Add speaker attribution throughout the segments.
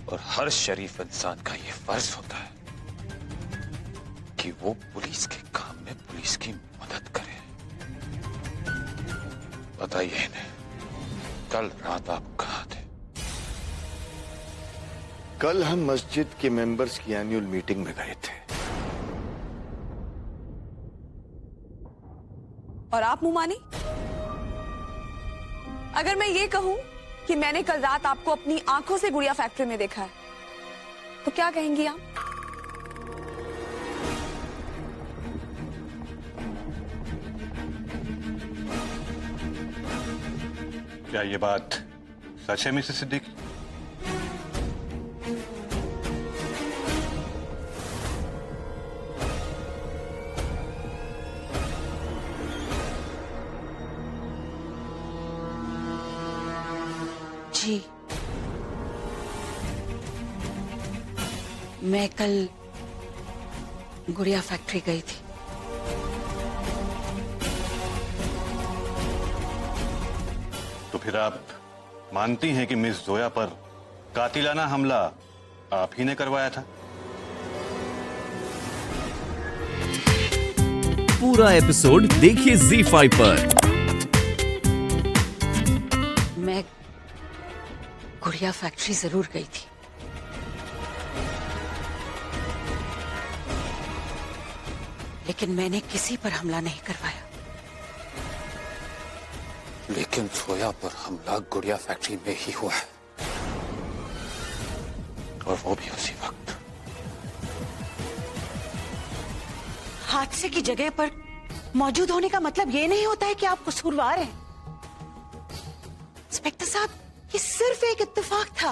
Speaker 1: और हर शरीफ इंसान का ये फर्ज होता है कि वो पुलिस के काम में पुलिस की मदद करे। बताइए इन्हें, कल रात आप कहाँ थे?
Speaker 2: कल हम मस्जिद के मेंबर्स की एनुअल मीटिंग में गए थे।
Speaker 3: और आप मुमानी, अगर मैं ये कहूं कि मैंने कल रात आपको अपनी आंखों से गुड़िया फैक्ट्री में देखा है, तो क्या कहेंगी आप?
Speaker 4: क्या ये बात सच है मिसेस सिद्दीकी?
Speaker 5: जी, मैं कल गुड़िया फैक्ट्री गई थी।
Speaker 4: तो फिर आप मानती हैं कि मिस जोया पर कातिलाना हमला आप ही ने करवाया था?
Speaker 6: पूरा एपिसोड देखिए ZEE5 पर।
Speaker 5: मैं गुड़िया फैक्ट्री जरूर गई थी, लेकिन मैंने किसी पर हमला नहीं करवाया।
Speaker 1: लेकिन जोया पर हमला गुड़िया फैक्ट्री में ही हुआ है, और वो भी उसी वक्त।
Speaker 5: हादसे की जगह पर मौजूद होने का मतलब ये नहीं होता है कि आप कसूरवार हैं। इंस्पेक्टर साहब, ये सिर्फ एक इत्तेफाक था।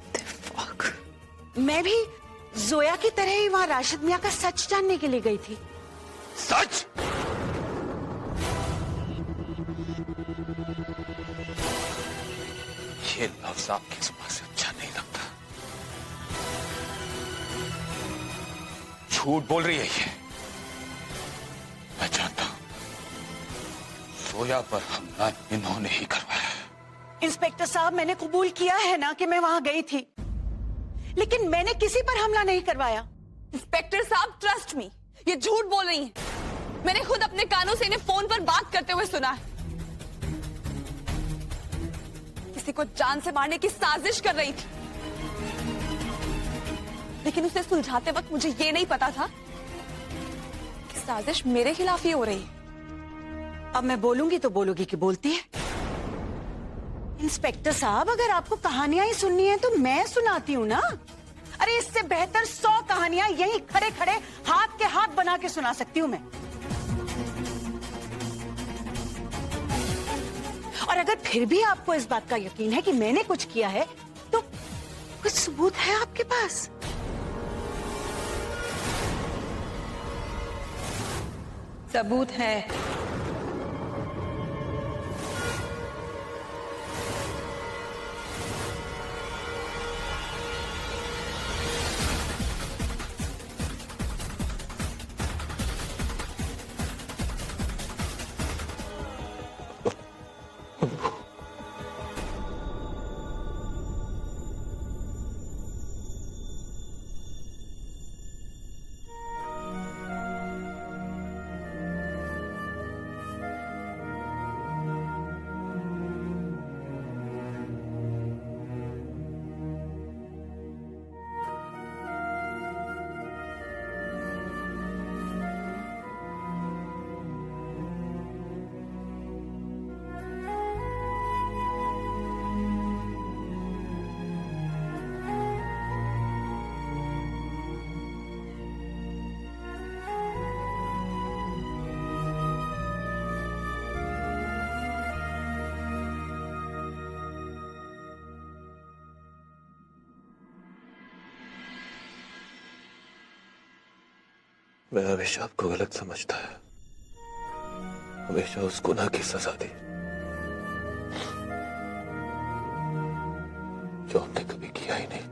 Speaker 3: इत्तेफाक?
Speaker 5: मैं भी जोया की तरह ही वहां राशिद मियां का सच जानने के लिए गई थी।
Speaker 1: सच? ये लफ्ज आपकी जुबान से अच्छा नहीं लगता। झूठ बोल रही है ये। मैं जानता हूं जोया पर हमला इन्होंने ही करवाया है।
Speaker 5: इंस्पेक्टर साहब, मैंने कबूल किया है ना कि मैं वहां गई थी, लेकिन मैंने किसी पर हमला नहीं करवाया।
Speaker 3: इंस्पेक्टर साहब, ट्रस्ट मी, ये झूठ बोल रही हैं। मैंने खुद अपने कानों से इन्हें फोन पर बात करते हुए सुना है। किसी को जान से मारने की साजिश कर रही थी, लेकिन उसे सुलझाते वक्त मुझे ये नहीं पता था कि साजिश मेरे खिलाफ ही हो रही है।
Speaker 5: अब मैं बोलूंगी तो बोलोगी कि बोलती है। इंस्पेक्टर साहब, अगर आपको कहानियां ही सुननी है तो मैं सुनाती हूँ ना। अरे इससे बेहतर 100 कहानियां यहीं खड़े खड़े हाथ के हाथ बना के सुना सकती हूँ मैं। और अगर फिर भी आपको इस बात का यकीन है कि मैंने कुछ किया है, तो कुछ सबूत है आपके पास?
Speaker 3: सबूत है।
Speaker 1: मैं हमेशा आपको गलत समझता है, हमेशा उस गुनाह की सजा दी जो हमने कभी किया ही नहीं।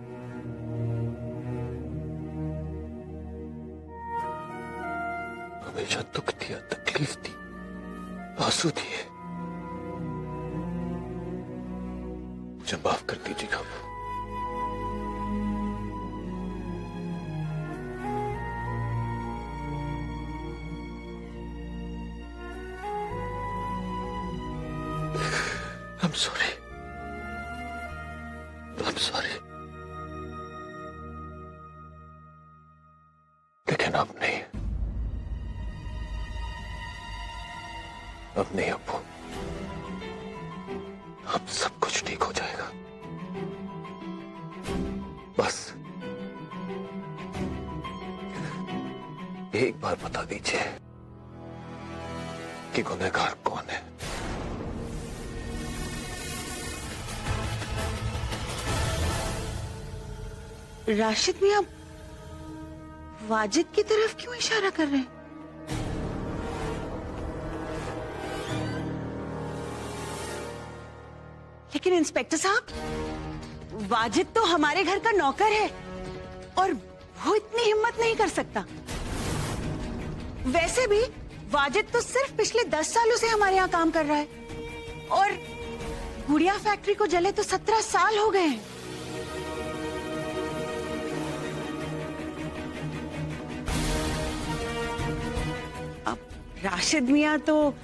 Speaker 1: हमेशा दुख दिया, तकलीफ दी, आंसू दिए। मुझे माफ कर दीजिएगा।
Speaker 2: I'm sorry. लेकिन अब नहीं, अब्बू। अब सब कुछ ठीक हो जाएगा। बस एक बार बता दीजिए कि गुनहगार कौन है।
Speaker 5: राशिद मियां वाजिद की तरफ क्यों इशारा कर रहे हैं? लेकिन इंस्पेक्टर साहब, वाजिद तो हमारे घर का नौकर है और वो इतनी हिम्मत नहीं कर सकता। वैसे भी वाजिद तो सिर्फ पिछले 10 सालों से हमारे यहाँ काम कर रहा है और गुड़िया फैक्ट्री को जले तो 17 साल हो गए हैं। अब राशिद मियां तो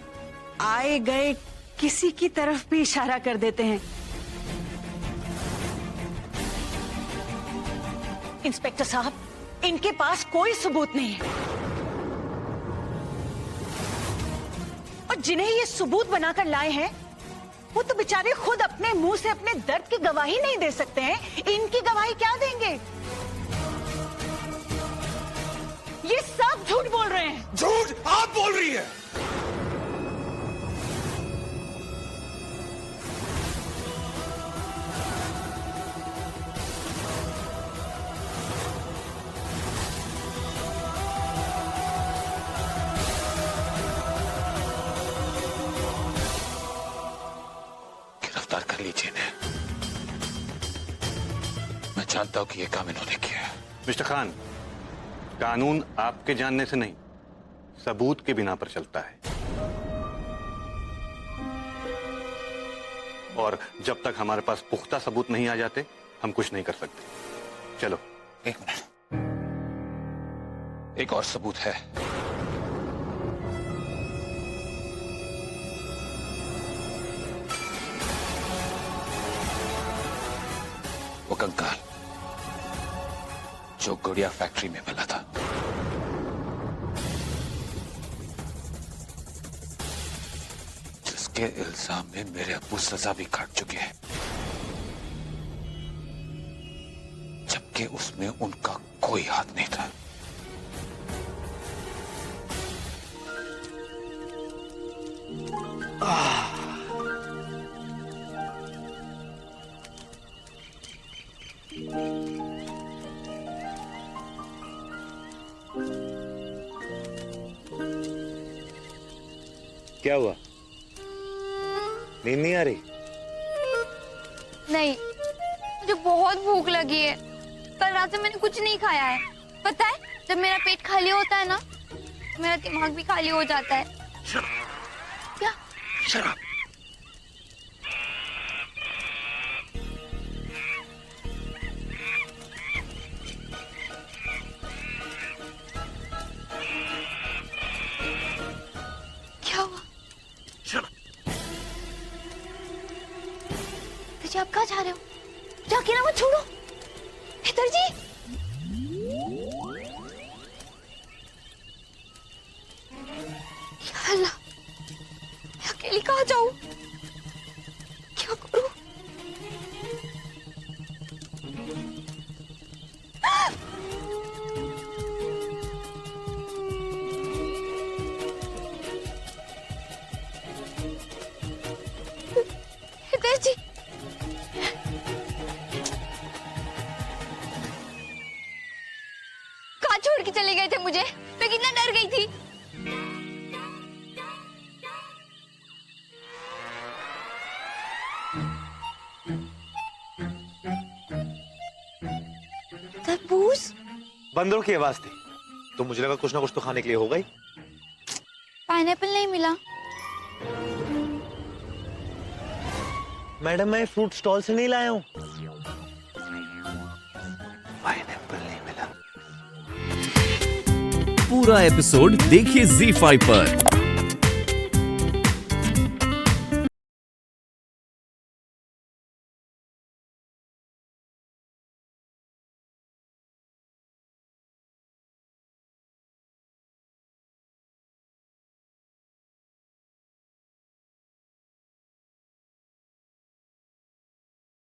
Speaker 5: आए गए किसी की तरफ भी इशारा कर देते हैं। इंस्पेक्टर साहब, इनके पास कोई सबूत नहीं है और जिन्हें ये सबूत बनाकर लाए हैं वो तो बेचारे खुद अपने मुंह से अपने दर्द की गवाही नहीं दे सकते हैं। इनकी गवाही क्या देंगे? ये सब झूठ बोल रहे हैं।
Speaker 1: झूठ आप बोल रही है। गिरफ्तार कर लीजिए इन्हें। मैं जानता हूं कि ये काम इन्होंने किया है।
Speaker 4: मिस्टर खान, कानून आपके जानने से नहीं, सबूत के बिना पर चलता है और जब तक हमारे पास पुख्ता सबूत नहीं आ जाते हम कुछ नहीं कर सकते। चलो।
Speaker 1: एक मिनट, एक और सबूत है। वो कंकाल जो गुड़िया फैक्ट्री में मिला था। जिसके इल्जाम में मेरे अब्बू सजा भी काट चुके हैं, जबकि उसमें उनका कोई हाथ नहीं था।
Speaker 2: क्या हुआ? नींद नहीं आ रही?
Speaker 7: नहीं, मुझे बहुत भूख लगी है। कल रात से मैंने कुछ नहीं खाया है। पता है, जब मेरा पेट खाली होता है ना, मेरा दिमाग भी खाली हो जाता है। क्या?
Speaker 1: शराब।
Speaker 7: क्या हुआ? जी आप कहाँ जा रहे हो? जाके ना मत छोड़ो। हेतर जी, या अल्लाह, मैं अकेली कहाँ जाऊं? क्या करूं? हेतर जी, छोड़ के चले गए थे मुझे। मैं कितना डर गई थी। तरबूज?
Speaker 2: बंदरों की आवाज थी तो मुझे लगा कुछ ना कुछ तो खाने के लिए हो गई।
Speaker 7: पाइनएप्पल नहीं मिला।
Speaker 2: मैडम, मैं फ्रूट स्टॉल से नहीं लाया हूँ। पाइनएप्पल नहीं मिला।
Speaker 6: पूरा एपिसोड देखिए ZEE5 पर।